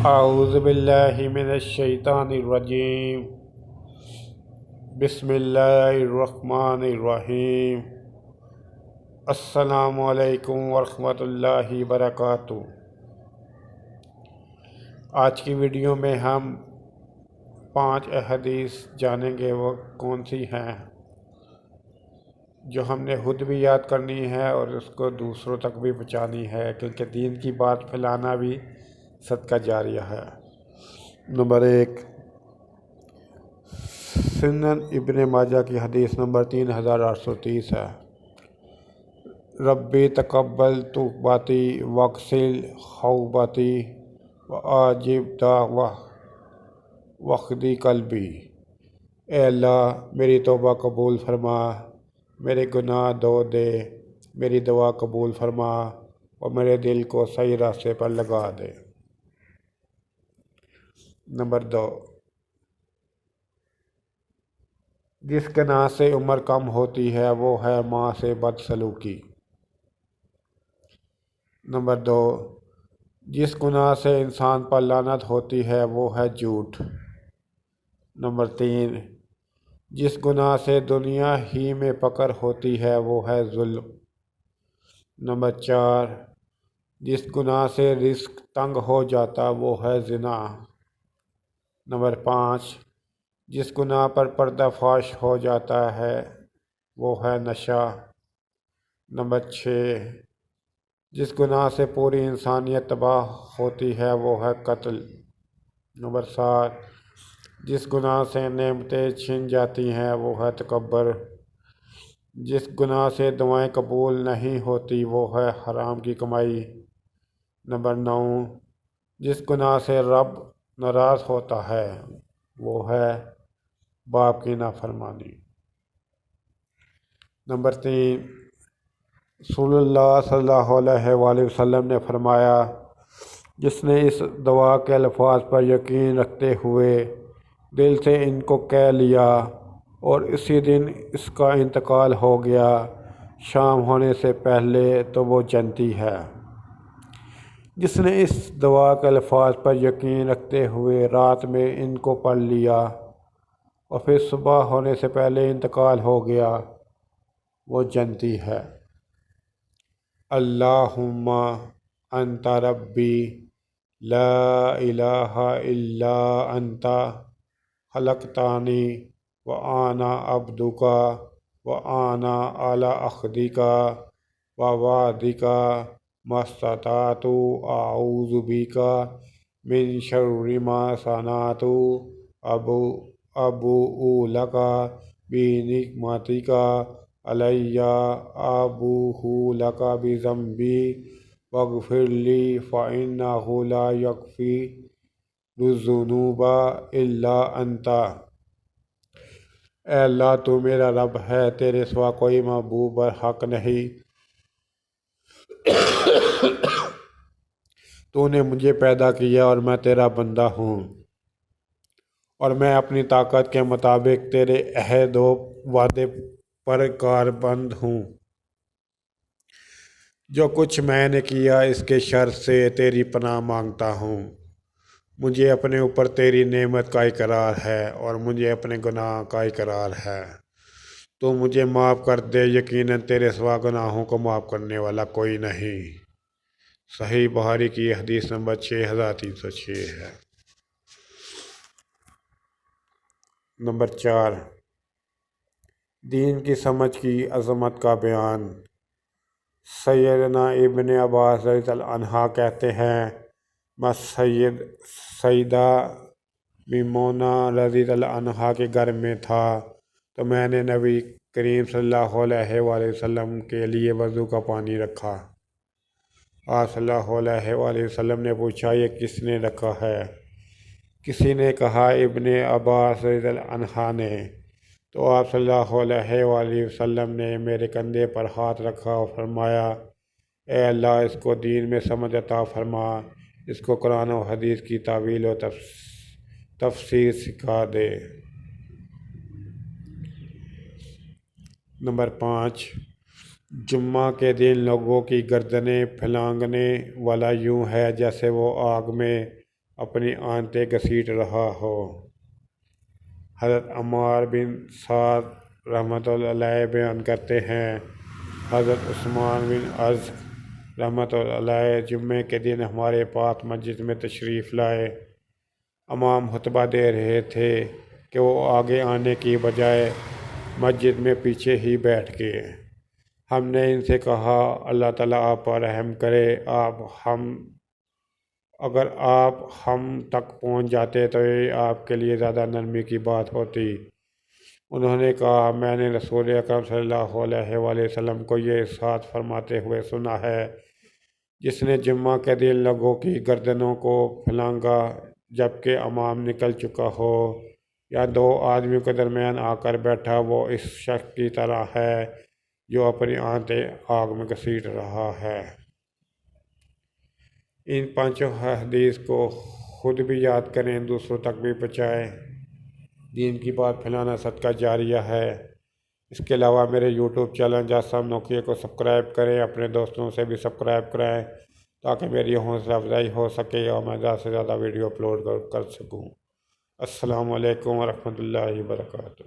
اعوذ باللہ من الشیطان الرجیم بسم اللہ الرحمن الرحیم السلام علیکم ورحمۃ اللہ وبرکاتہ۔ آج کی ویڈیو میں ہم 5 احادیث جانیں گے، وہ کون سی ہیں جو ہم نے خود بھی یاد کرنی ہے اور اس کو دوسروں تک بھی پہنچانی ہے، کیونکہ دین کی بات پھیلانا بھی صدقہ جاریہ ہے۔ نمبر 1، سنن ابن ماجہ کی حدیث نمبر 3830 ہے۔ ربی تقبل توباتی واغسل حوباتی وآجب وقدی قلبی۔ اے اللہ، میری توبہ قبول فرما، میرے گناہ دھو دے، میری دعا قبول فرما اور میرے دل کو صحیح راستے پر لگا دے۔ نمبر 2، جس گناہ سے عمر کم ہوتی ہے وہ ہے ماں سے بدسلوکی۔ نمبر 2، جس گناہ سے انسان پر لعنت ہوتی ہے وہ ہے جھوٹ۔ نمبر 3، جس گناہ سے دنیا ہی میں پکڑ ہوتی ہے وہ ہے ظلم۔ نمبر 4، جس گناہ سے رزق تنگ ہو جاتا وہ ہے زنا۔ نمبر 5، جس گناہ پر پردہ فاش ہو جاتا ہے وہ ہے نشہ۔ نمبر 6، جس گناہ سے پوری انسانیت تباہ ہوتی ہے وہ ہے قتل۔ نمبر 7، جس گناہ سے نعمتیں چھن جاتی ہیں وہ ہے تکبر۔ جس گناہ سے دعائیں قبول نہیں ہوتی وہ ہے حرام کی کمائی۔ نمبر 9، جس گناہ سے رب ناراض ہوتا ہے وہ ہے باپ کی نافرمانی۔ نمبر 3، رسول اللہ صلی اللہ علیہ وآلہ وسلم نے فرمایا، جس نے اس دعا کے الفاظ پر یقین رکھتے ہوئے دل سے ان کو کہہ لیا اور اسی دن اس کا انتقال ہو گیا شام ہونے سے پہلے تو وہ جنتی ہے۔ جس نے اس دعا کے الفاظ پر یقین رکھتے ہوئے رات میں ان کو پڑھ لیا اور پھر صبح ہونے سے پہلے انتقال ہو گیا وہ جنتی ہے۔ اللہم انت ربی لا الہ الا انت خلقتانی وانا عبدک وانا علی عہدک ووعدک ما استطعت اعوذ بک من شر ما صنعت ابوء لک بنعمتک علی ابوء لک بذنبی واغفر لی فإنہ لا یغفر الذنوب الا انت۔ اے اللہ، تو میرا رب ہے، تیرے سوا کوئی معبود برحق نہیں۔ تو نے مجھے پیدا کیا اور میں تیرا بندہ ہوں، اور میں اپنی طاقت کے مطابق تیرے عہد و وعدے پر کاربند ہوں۔ جو کچھ میں نے کیا اس کے شر سے تیری پناہ مانگتا ہوں۔ مجھے اپنے اوپر تیری نعمت کا اقرار ہے اور مجھے اپنے گناہ کا اقرار ہے، تو مجھے معاف کر دے، یقیناً تیرے سوا گناہوں کو معاف کرنے والا کوئی نہیں۔ صحیح بخاری کی حدیث نمبر 6306 ہے۔ نمبر 4، دین کی سمجھ کی عظمت کا بیان۔ سیدنا ابن عباس رضی اللہ عنہ کہتے ہیں، میں سیدہ میمونہ رضی اللہ عنہ کے گھر میں تھا تو میں نے نبی کریم صلی اللہ علیہ وآلہ وسلم کے لیے وضو کا پانی رکھا۔ آپ صلی اللہ علیہ وآلہ وسلم نے پوچھا، یہ کس نے رکھا ہے؟ کسی نے کہا ابن عباس رضی اللہ عنہ نے۔ تو آپ صلی اللہ علیہ وآلہ وسلم نے میرے کندھے پر ہاتھ رکھا اور فرمایا، اے اللہ، اس کو دین میں سمجھ عطا فرما، اس کو قرآن و حدیث کی تاویل و تفسیر سکھا دے۔ نمبر 5، جمعہ کے دن لوگوں کی گردنیں پھلانگنے والا یوں ہے جیسے وہ آگ میں اپنی آنتیں گھسیٹ رہا ہو۔ حضرت عمار بن سعد رحمۃ اللہ علیہ بیان کرتے ہیں، حضرت عثمان بن عزق رحمۃ اللہ علیہ جمعے کے دن ہمارے پاس مسجد میں تشریف لائے۔ امام خطبہ دے رہے تھے کہ وہ آگے آنے کی بجائے مسجد میں پیچھے ہی بیٹھ گئے۔ ہم نے ان سے کہا، اللہ تعالیٰ آپ پر رحم کرے، اگر آپ ہم تک پہنچ جاتے تو یہ آپ کے لیے زیادہ نرمی کی بات ہوتی۔ انہوں نے کہا، میں نے رسول اکرم صلی اللہ علیہ وآلہ وسلم کو یہ ارشاد فرماتے ہوئے سنا ہے، جس نے جمعہ کے دن لوگوں کی گردنوں کو پھلانگا جبکہ امام نکل چکا ہو، یا دو آدمیوں کے درمیان آ کر بیٹھا، وہ اس شخص کی طرح ہے جو اپنی آنتیں آگ میں گھسیٹ رہا ہے۔ ان 5 حدیث کو خود بھی یاد کریں، دوسروں تک بھی پہنچائیں۔ دین کی بات پھیلانا صدقہ جاریہ ہے۔ اس کے علاوہ میرے یوٹیوب چینل جاسم نوکیہ کو سبسکرائب کریں، اپنے دوستوں سے بھی سبسکرائب کرائیں تاکہ میری حوصلہ افزائی ہو سکے اور میں زیادہ سے زیادہ ویڈیو اپلوڈ کر سکوں۔ السلام علیکم ورحمۃ اللہ وبرکاتہ۔